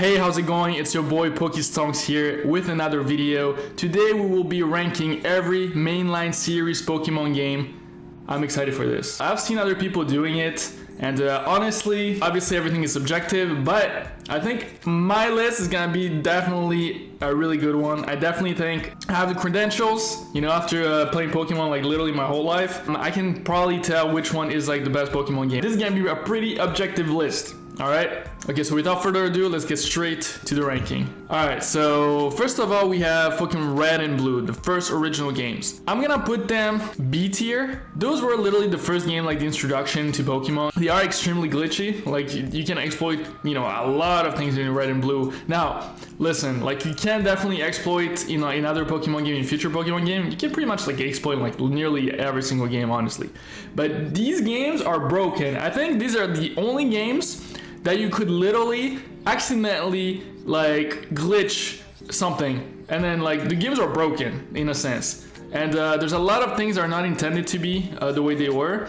Hey, how's it going? It's your boy Pokestonks here with another video. Today we will be ranking every mainline series Pokemon game. I'm excited for this. I've seen other people doing it, and honestly, obviously everything is subjective, but I think my list is gonna be definitely a really good one. I definitely think I have the credentials, you know, after playing Pokemon like literally my whole life. I can probably tell which one is like the best Pokemon game. This is gonna be a pretty objective list. Alright, okay, so without further ado, let's get straight to the ranking. Alright, so first of all, we have Pokemon Red and Blue, the first original games. I'm gonna put them B tier. Those were literally the first game, like the introduction to Pokemon. They are extremely glitchy, like you can exploit, you know, a lot of things in Red and Blue. Now, listen, like you can definitely exploit, you know, in other Pokemon game, in future Pokemon game, you can pretty much like exploit like nearly every single game, honestly. But these games are broken. I think these are the only games that you could literally accidentally like glitch something, and then like the games are broken in a sense, and there's a lot of things that are not intended to be the way they were.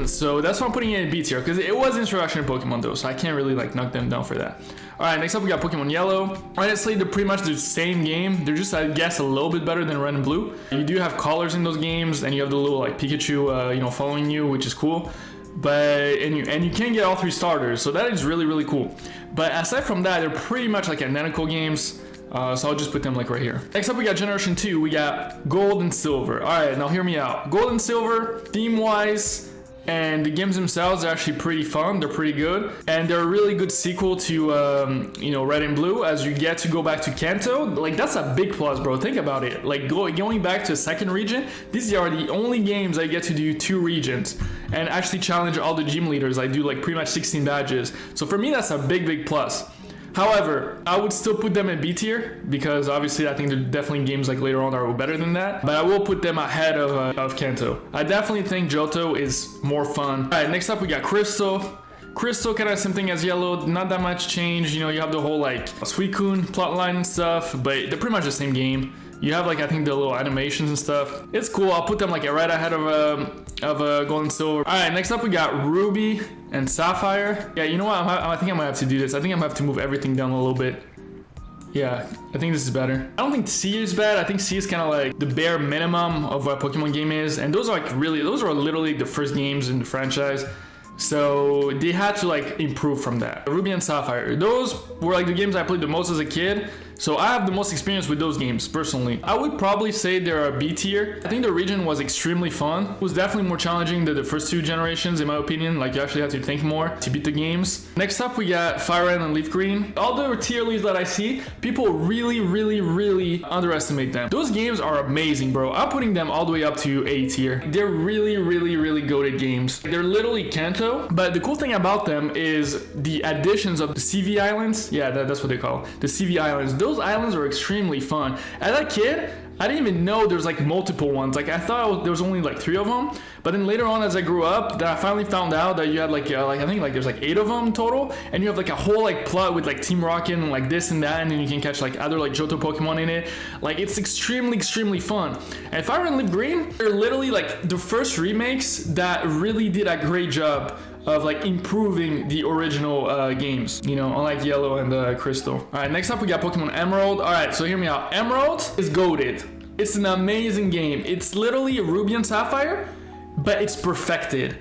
So that's why I'm putting it in B tier, because it was introduction to Pokemon though, so I can't really like knock them down for that. Alright, next up we got Pokemon Yellow. Honestly, they're pretty much the same game. They're just, I guess, a little bit better than Red and Blue. You do have colors in those games, and you have the little like Pikachu you know, following you, which is cool. But and you can get all three starters, so that is really cool. But aside from that, they're pretty much like identical games, so I'll just put them like right here. Next up we got Generation 2. We got Gold and Silver. All right, now hear me out. Gold and Silver, theme wise and the games themselves are actually pretty fun. They're pretty good, and they're a really good sequel to you know, Red and Blue, as you get to go back to Kanto. Like that's a big plus, bro. Think about it. Like going back to a second region. These are the only games I get to do 2 regions and actually challenge all the gym leaders. I do like pretty much 16 badges. So for me, that's a big plus. However, I would still put them in B tier, because obviously I think there are definitely games like later on that are better than that. But I will put them ahead of Kanto. I definitely think Johto is more fun. All right, next up we got Crystal. Crystal kind of same thing as Yellow, not that much change. You know, you have the whole like Suicune plotline and stuff, but they're pretty much the same game. You have like, I think, the little animations and stuff. It's cool. I'll put them like right ahead of Gold and Silver. All right, next up we got Ruby and Sapphire. Yeah, you know what? I think I might have to do this. I think I'm gonna have to move everything down a little bit. Yeah, I think this is better. I don't think C is bad. I think C is kind of like the bare minimum of what a Pokemon game is. And those are like really, those are literally the first games in the franchise. So they had to like improve from that. Ruby and Sapphire, those were like the games I played the most as a kid. So I have the most experience with those games personally. I would probably say they're a B tier. I think the region was extremely fun. It was definitely more challenging than the first 2 generations, in my opinion. Like you actually had to think more to beat the games. Next up we got FIRERED and LEAFGREEN. All the tier lists that I see, people really underestimate them. Those games are amazing, bro. I'm putting them all the way up to A tier. They're really goated games. They're literally Kanto, but the cool thing about them is the additions of the CV Islands. Yeah, that's what they call it. The CV Islands. Those islands are extremely fun. As a kid, I didn't even know there's like multiple ones. Like I thought there was only like 3 of them, but then later on as I grew up, that I finally found out that you had like I think like there's like 8 of them total, and you have like a whole like plot with like Team Rocket and like this and that, and then you can catch like other like Johto Pokemon in it. Like it's extremely fun. And FIRERED and LEAFGREEN, they're literally like the first remakes that really did a great job of like improving the original games, you know, unlike Yellow and Crystal. All right, next up we got Pokemon Emerald. All right, so hear me out. Emerald is goated. It's an amazing game. It's literally Ruby and Sapphire, but it's perfected.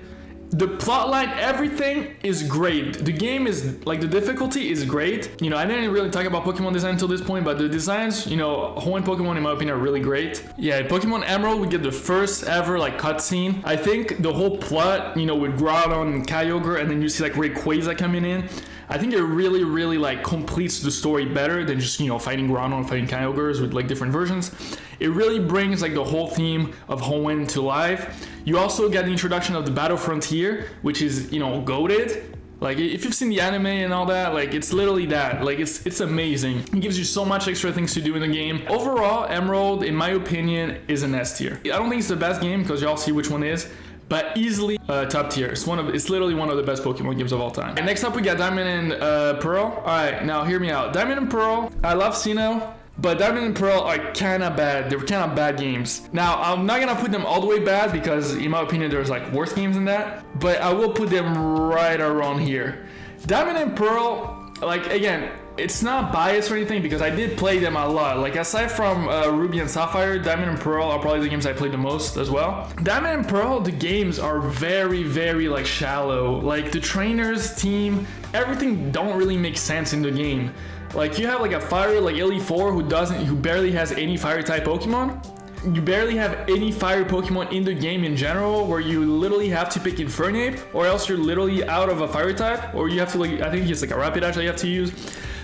The plotline, everything is great. The game is like, the difficulty is great. You know, I didn't really talk about Pokemon design until this point, but the designs, you know, Hoenn Pokemon in my opinion are really great. Yeah, in Pokemon Emerald we get the first ever like cutscene. I think the whole plot, you know, with Groudon and Kyogre, and then you see like Rayquaza coming in. I think it really like completes the story better than just, you know, fighting Groudon and fighting Kyogres with like different versions. It really brings like the whole theme of Hoenn to life. You also get the introduction of the Battle Frontier, which is, you know, goated. Like if you've seen the anime and all that, like it's literally that. Like it's amazing. It gives you so much extra things to do in the game. Overall, Emerald, in my opinion, is an S tier. I don't think it's the best game, because y'all see which one is, but easily top tier. It's literally one of the best Pokemon games of all time. And next up we got Diamond and Pearl. All right, now hear me out. Diamond and Pearl, I love Sinnoh. But Diamond and Pearl are kind of bad. They're kind of bad games. Now, I'm not going to put them all the way bad because, in my opinion, there's like worse games than that. But I will put them right around here. Diamond and Pearl like, again, it's not biased or anything because I did play them a lot. Like, aside from Ruby and Sapphire, Diamond and Pearl are probably the games I played the most as well. Diamond and Pearl, the games are very, very like shallow. Like the trainers, team, everything don't really make sense in the game. Like you have like a fire like LE4 who barely has any fire type Pokemon. You barely have any fire Pokemon in the game in general, where you literally have to pick Infernape, or else you're literally out of a fire type, or you have to like, I think it's like a Rapidash that you have to use.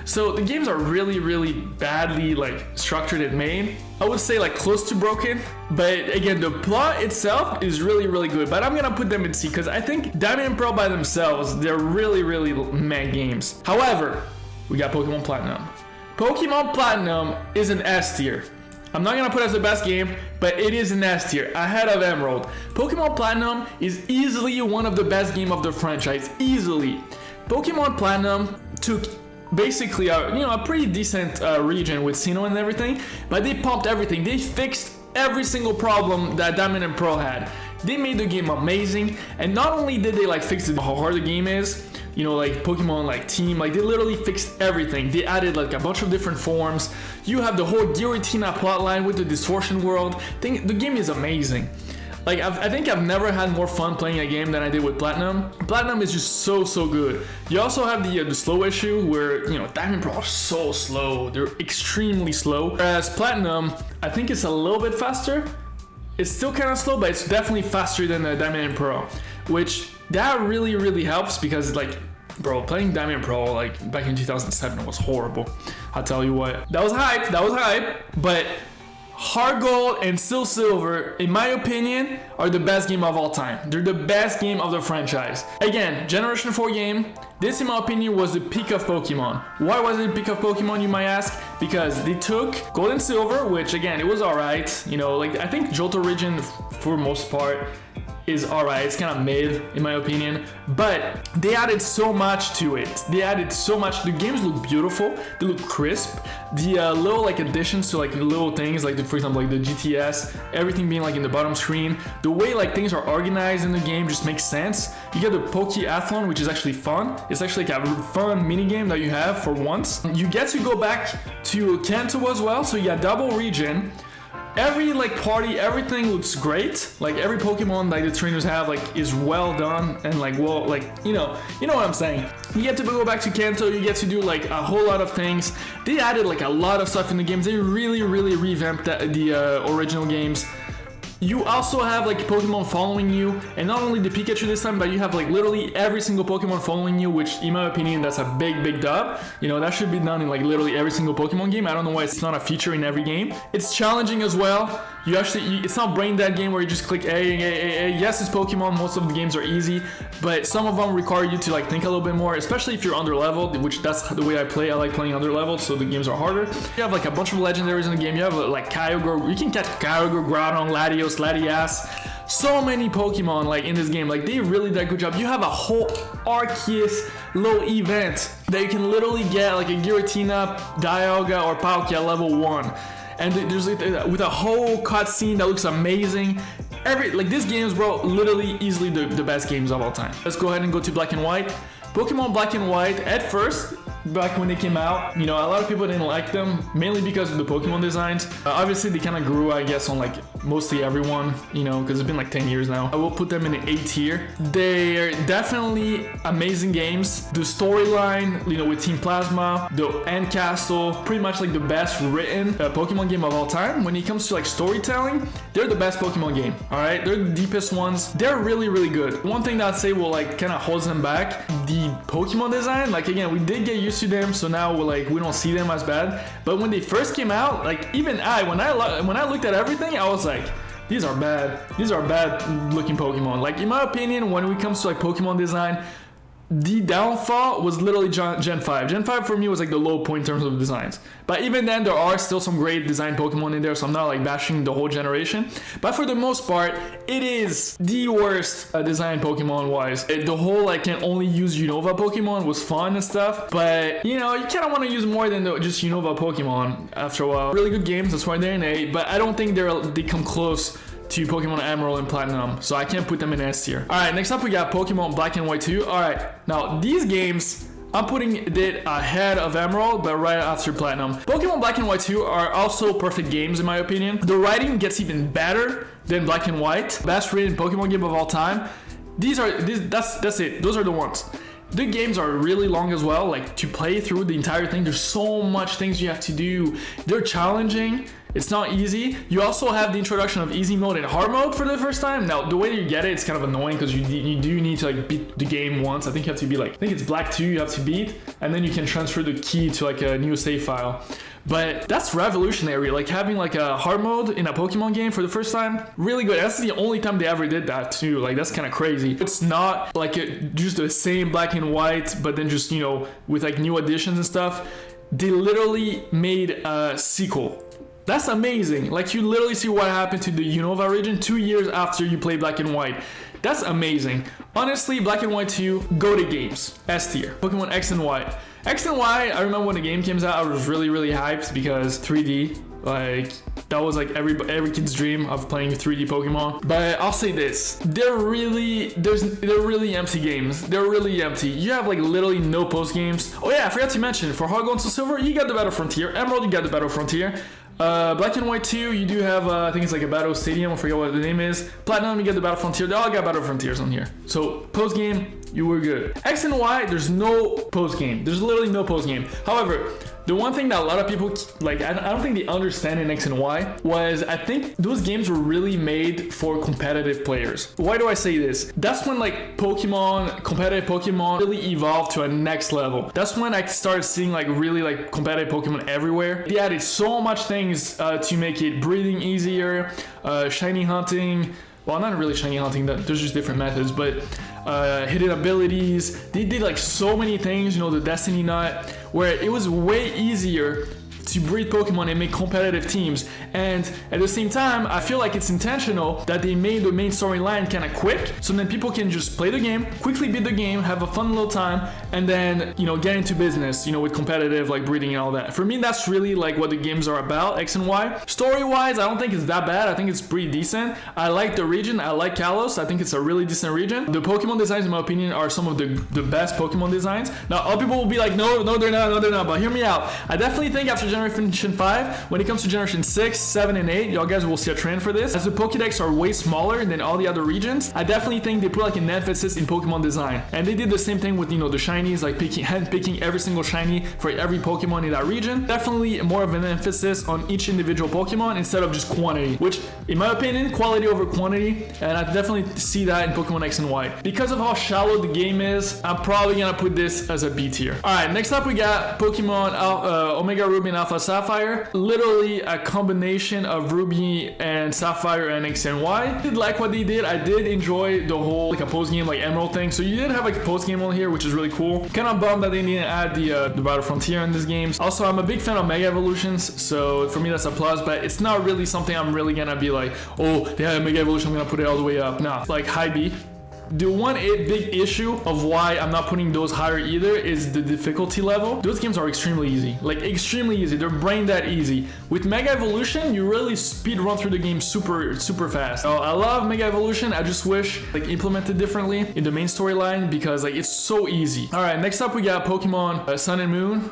So the games are really, really badly like structured and made. I would say like close to broken, but again, the plot itself is really, really good. But I'm gonna put them in C because I think Diamond and Pearl by themselves, they're really, really meh games. However, we got Pokemon Platinum. Pokemon Platinum is an S tier. I'm not gonna put it as the best game, but it is an S tier, ahead of Emerald. Pokemon Platinum is easily one of the best games of the franchise, easily. Pokemon Platinum took basically a pretty decent region with Sinnoh and everything, but they pumped everything. They fixed every single problem that Diamond and Pearl had. They made the game amazing, and not only did they like fix how hard the game is, like Pokemon like Team, like they literally fixed everything. They added like a bunch of different forms. You have the whole Giratina plotline with the Distortion world. The game is amazing. Like I think I've never had more fun playing a game than I did with Platinum. Platinum is just so good. You also have the slow issue where Diamond and Pearl are so slow. They're extremely slow. Whereas Platinum, I think it's a little bit faster. It's still kind of slow, but it's definitely faster than Diamond and Pearl, which that really helps because like, bro, playing Diamond and Pearl like back in 2007 was horrible. I'll tell you what, that was hype, but Heart Gold and Steel Silver, in my opinion, are the best game of all time. They're the best game of the franchise. Again, Generation 4 game. This, in my opinion, was the peak of Pokemon. Why was it the peak of Pokemon, you might ask? Because they took Gold and Silver, which again, it was alright. Like I think Johto region, for most part, is alright. It's kind of mid in my opinion, but they added so much to it. They added so much. The games look beautiful. They look crisp. The little like additions to like little things, like for example like the GTS, everything being like in the bottom screen. The way like things are organized in the game just makes sense. You get the Pokeathlon, which is actually fun. It's actually like a fun mini game that you have for once. You get to go back to Kanto as well, so you got double region. Every like party, everything looks great. Like every Pokemon like the trainers have like is well done and like well like you know what I'm saying. You get to go back to Kanto, you get to do like a whole lot of things. They added like a lot of stuff in the games. They really revamped the original games. You also have like Pokemon following you, and not only the Pikachu this time, but you have like literally every single Pokemon following you, which in my opinion, that's a big dub. That should be done in like literally every single Pokemon game. I don't know why it's not a feature in every game. It's challenging as well. It's not brain dead game where you just click A. Yes, it's Pokemon. Most of the games are easy, but some of them require you to like think a little bit more, especially if you're under leveled, which that's the way I play. I like playing under leveled, so the games are harder. You have like a bunch of legendaries in the game. You have like Kyogre. You can catch Kyogre, Groudon, Latios, Latias. So many Pokemon like in this game. Like they really did a good job. You have a whole Arceus little event that you can literally get like a Giratina, Dialga, or Palkia level 1. And there's like, with a whole cutscene that looks amazing. This game's, bro, literally easily the best games of all time. Let's go ahead and go to Black and White. Pokemon Black and White, at first, back when they came out, a lot of people didn't like them, mainly because of the Pokemon designs. Obviously, they kind of grew, I guess, on like mostly everyone, because it's been like 10 years now. I will put them in the A tier. They're definitely amazing games. The storyline, with Team Plasma, the End Castle, pretty much like the best written Pokemon game of all time. When it comes to like storytelling, they're the best Pokemon game. All right, they're the deepest ones. They're really good. One thing that I'd say will like kind of holds them back, the Pokemon design. Like again, we did get used to them, so now we don't see them as bad. But when they first came out, like even when I looked at everything, I was like, these are bad looking Pokemon. Like in my opinion, when it comes to like Pokemon design, the downfall was literally Gen 5. Gen 5 for me was like the low point in terms of designs. But even then, there are still some great design Pokemon in there, so I'm not like bashing the whole generation. But for the most part, it is the worst design Pokemon wise. The whole like can only use Unova Pokemon was fun and stuff, but you kind of want to use more than just Unova Pokemon after a while. Really good games, that's why they're in A, but I don't think they come close to Pokemon Emerald and Platinum, so I can't put them in S tier. Alright, next up we got Pokemon Black and White 2. Alright, now these games I'm putting it ahead of Emerald, but right after Platinum. Pokemon Black and White 2 are also perfect games in my opinion. The writing gets even better than Black and White. Best written Pokemon game of all time. That's it. Those are the ones. The games are really long as well. Like to play through the entire thing, there's so much things you have to do. They're challenging. It's not easy. You also have the introduction of easy mode and hard mode for the first time. Now, the way you get it, it's kind of annoying because you do need to like beat the game once. I think you have to be like, I think it's Black 2 you have to beat, and then you can transfer the key to like a new save file. But that's revolutionary, like having like a hard mode in a Pokemon game for the first time, really good. That's the only time they ever did that too, like that's kind of crazy. It's not like just the same Black and White, but then just, you know, with like new additions and stuff. They literally made a sequel. That's amazing. Like you literally see what happened to the Unova region 2 years after you play Black and White. That's amazing. Honestly, Black and White 2, go to games. S tier. Pokemon X and Y. X and Y, I remember when the game came out, I was really hyped because 3D, like that was like every kid's dream of playing 3D Pokemon. But I'll say this, they're really empty games. They're really empty. You have like literally no post games. Oh yeah, I forgot to mention, for Heart Gold and Soul Silver, you got the Battle Frontier. Emerald, you got the Battle Frontier. Black and White 2, you do have, I think it's like a Battle Stadium, I forget what the name is. Platinum, you get the Battle Frontier. They all got Battle Frontiers on here. So, post game, you were good. X and Y, there's no post game. There's literally no post game. However, the one thing that a lot of people, like, I don't think they understand in X and Y was, I think those games were really made for competitive players. Why do I say this? That's when like competitive Pokemon really evolved to a next level. That's when I started seeing like really like competitive Pokemon everywhere. They added so much things to make it breeding easier, shiny hunting. Well, not really shiny hunting, there's just different methods, but hidden abilities. They did like so many things, you know, the Destiny Nut, where it was way easier to breed Pokemon and make competitive teams. And at the same time, I feel like it's intentional that they made the main storyline kind of quick, so then people can just play the game, quickly beat the game, have a fun little time, and then, you know, get into business, you know, with competitive like breeding and all that. For me, that's really like what the games are about, X and Y. Story-wise, I don't think it's that bad. I think it's pretty decent. I like the region. I like Kalos. I think it's a really decent region. The Pokemon designs, in my opinion, are some of the best Pokemon designs. Now, other people will be like, no, they're not, but hear me out. I definitely think after Generation 5, when it comes to Generation 6, 7, and 8, y'all guys will see a trend for this. As the Pokédex are way smaller than all the other regions, I definitely think they put like an emphasis in Pokemon design. And they did the same thing with, you know, the shinies, like handpicking every single shiny for every Pokemon in that region. Definitely more of an emphasis on each individual Pokemon instead of just quantity, which, in my opinion, quality over quantity, and I definitely see that in Pokemon X and Y. Because of how shallow the game is, I'm probably gonna put this as a B tier. Alright, next up we got Pokemon Omega Ruby and Alpha Sapphire. Literally a combination of Ruby and Sapphire and X and Y. I did like what they did. I did enjoy the whole like a post game like Emerald thing. So you did have like a post game on here, which is really cool. Kind of bummed that they didn't add the Battle Frontier in this game. Also, I'm a big fan of Mega Evolutions, so for me that's a plus. But it's not really something I'm really gonna be like, oh, they had a Mega Evolution, I'm gonna put it all the way up. Nah, like high B. The one big issue of why I'm not putting those higher either is the difficulty level. Those games are extremely easy, like extremely easy. They're brain dead easy. With Mega Evolution, you really speed run through the game super fast. So I love Mega Evolution. I just wish like implemented differently in the main storyline because like it's so easy. All right, next up we got Pokemon Sun and Moon.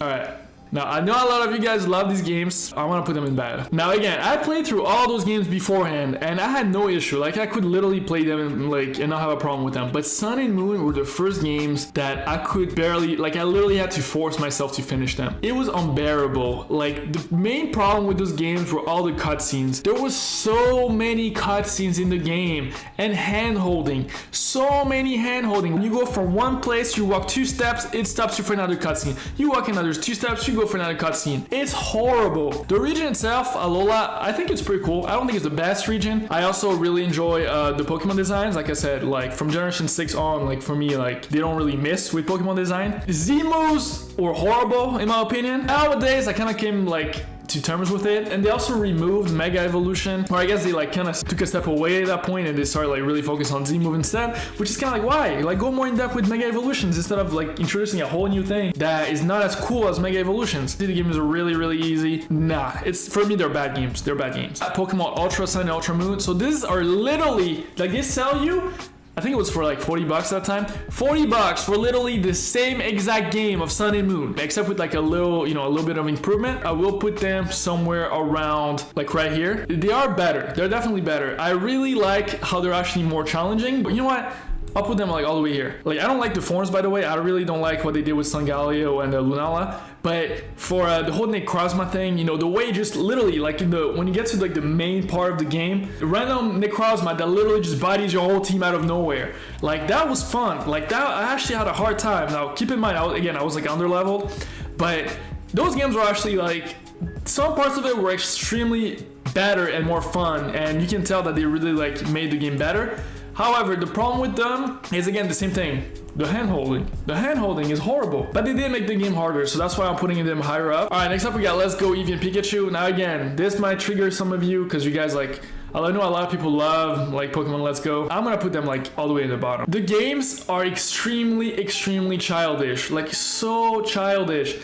All right. Now, I know a lot of you guys love these games. I want to put them in bad. Now, again, I played through all those games beforehand, and I had no issue. Like, I could literally play them and not have a problem with them. But Sun and Moon were the first games that I could barely, like, I literally had to force myself to finish them. It was unbearable. Like, the main problem with those games were all the cutscenes. There was so many cutscenes in the game, and hand-holding. So many hand-holding. When you go from one place, you walk 2 steps, it stops you for another cutscene. You walk another 2 steps, you go for another cutscene. It's horrible. The region itself, Alola, I think it's pretty cool. I don't think it's the best region. I also really enjoy the Pokemon designs. Like I said, like from Generation 6 on, like for me, like they don't really miss with Pokemon design. Z-moves were horrible in my opinion. Nowadays, I kind of came like to terms with it, and they also removed Mega Evolution, or I guess they like kind of took a step away at that point and they started like really focus on Z-move instead, which is kind of like, why? Like go more in depth with Mega Evolutions instead of like introducing a whole new thing that is not as cool as Mega Evolutions. The games are really easy. Nah, it's for me they're bad games. They're bad games. Pokemon Ultra Sun and Ultra Moon. So these are literally like they sell you I think it was for like 40 bucks that time. 40 bucks for literally the same exact game of Sun and Moon, except with like a little, you know, a little bit of improvement. I will put them somewhere around like right here. They are better. They're definitely better. I really like how they're actually more challenging, but you know what? I'll put them like all the way here. Like I don't like the forms, by the way. I really don't like what they did with Sangaleo and Lunala. But for the whole Necrozma thing, you know, the way just literally like when you get to like the main part of the game, random Necrozma that literally just bodies your whole team out of nowhere. Like that was fun. Like that, I actually had a hard time. Now keep in mind, I was like under leveled, but those games were actually like, some parts of it were extremely better and more fun, and you can tell that they really like made the game better. However, the problem with them is again the same thing. The hand-holding. The hand-holding is horrible. But they did make the game harder, so that's why I'm putting them higher up. Alright, next up we got Let's Go Eevee and Pikachu. Now again, this might trigger some of you because you guys like, I know a lot of people love like Pokemon Let's Go. I'm gonna put them like all the way at the bottom. The games are extremely childish. Like so childish.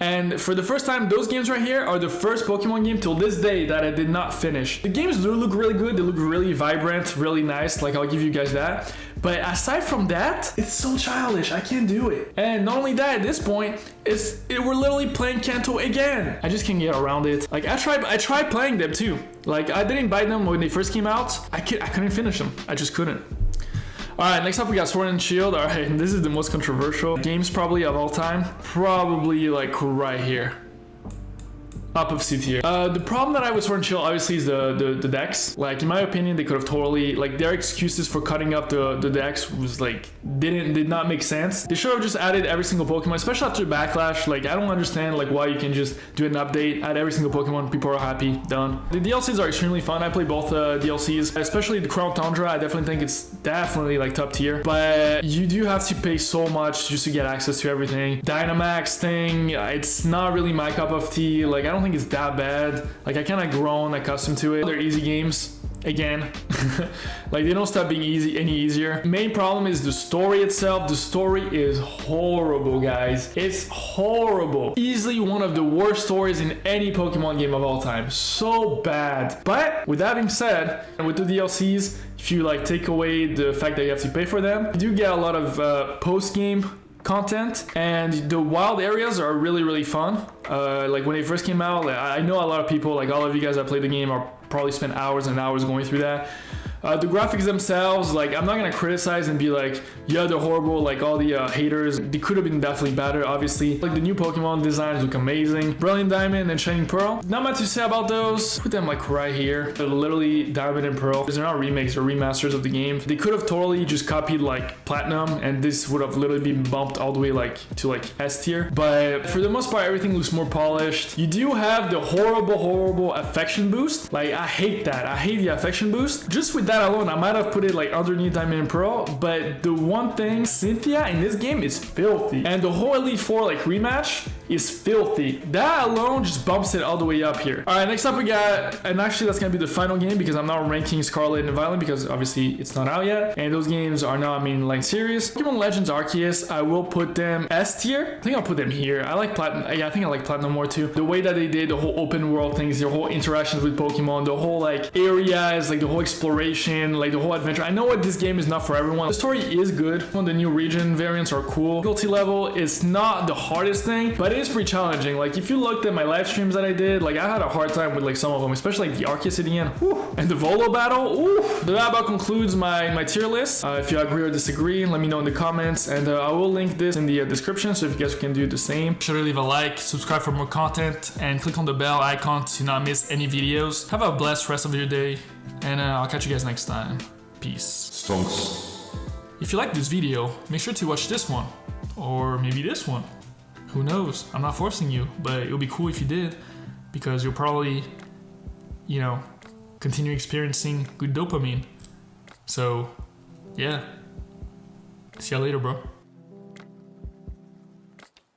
And for the first time, those games right here are the first Pokemon game till this day that I did not finish. The games do look really good. They look really vibrant, really nice. Like I'll give you guys that. But aside from that, it's so childish. I can't do it. And not only that, at this point, we're literally playing Kanto again. I just can't get around it. Like I tried playing them too. Like I didn't buy them when they first came out. I couldn't finish them. I just couldn't. Alright, next up we got Sword and Shield. Alright, this is the most controversial games probably of all time. Probably like right here. Up of C tier. The problem that I have with Sword and Shield obviously is the decks. Like in my opinion, they could have totally, like their excuses for cutting up the decks was like, did not make sense. They should have just added every single Pokemon, especially after Backlash. Like I don't understand like why you can just do an update, add every single Pokemon, people are happy, done. The DLCs are extremely fun. I play both DLCs, especially the Crown Tundra. I definitely think it's definitely like top tier, but you do have to pay so much just to get access to everything. Dynamax thing, it's not really my cup of tea. Like I don't think it's that bad. Like I kind of grown accustomed to it. They're easy games again. Like they don't stop being any easier. Main problem is the story itself. The story is horrible, guys. It's horrible. Easily one of the worst stories in any Pokemon game of all time. So bad. But with that being said, and with the DLCs, if you like take away the fact that you have to pay for them, you do get a lot of post-game content, and the wild areas are really fun. Like when they first came out, like, I know a lot of people, like all of you guys that played the game, are probably spent hours and hours going through that. The graphics themselves, like I'm not gonna criticize and be like, yeah, they're horrible, like all the haters. They could have been definitely better, obviously. Like the new Pokemon designs look amazing. Brilliant Diamond and Shining Pearl, not much to say about those. Put them like right here. They're literally Diamond and Pearl. These are not remakes or remasters of the game. They could have totally just copied like Platinum, and this would have literally been bumped all the way like to like S tier. But for the most part, everything looks more polished. You do have the horrible affection boost. Like I hate that. I hate the affection boost. Just with that alone, I might have put it like underneath Diamond and Pearl. But the one thing, Cynthia in this game is filthy, and the whole Elite Four like rematch is filthy. That alone just bumps it all the way up here. All right, next up we got, and actually that's gonna be the final game because I'm not ranking Scarlet and Violet because obviously it's not out yet, and those games are not mainline series. Pokemon Legends Arceus, I will put them S tier. I think I'll put them here. I like Platinum. Yeah, I think I like Platinum more too. The way that they did the whole open world things, their whole interactions with Pokemon, the whole like areas, like the whole exploration, like the whole adventure. I know what this game is not for everyone. The story is good. The new region variants are cool. Difficulty level is not the hardest thing, but it is pretty challenging. Like if you looked at my live streams that I did, like I had a hard time with like some of them, especially like the Arceus at the end. Whew. And the Volo battle. Ooh. That about concludes my tier list. If you agree or disagree, let me know in the comments, and I will link this in the description, so if you guys can do the same. Be sure to leave a like, subscribe for more content, and click on the bell icon to not miss any videos. Have a blessed rest of your day, and I'll catch you guys next time. Peace. Stonks. If you like this video, make sure to watch this one, or maybe this one. Who knows? I'm not forcing you, but it would be cool if you did, because you'll probably, you know, continue experiencing good dopamine. So, yeah. See ya later, bro.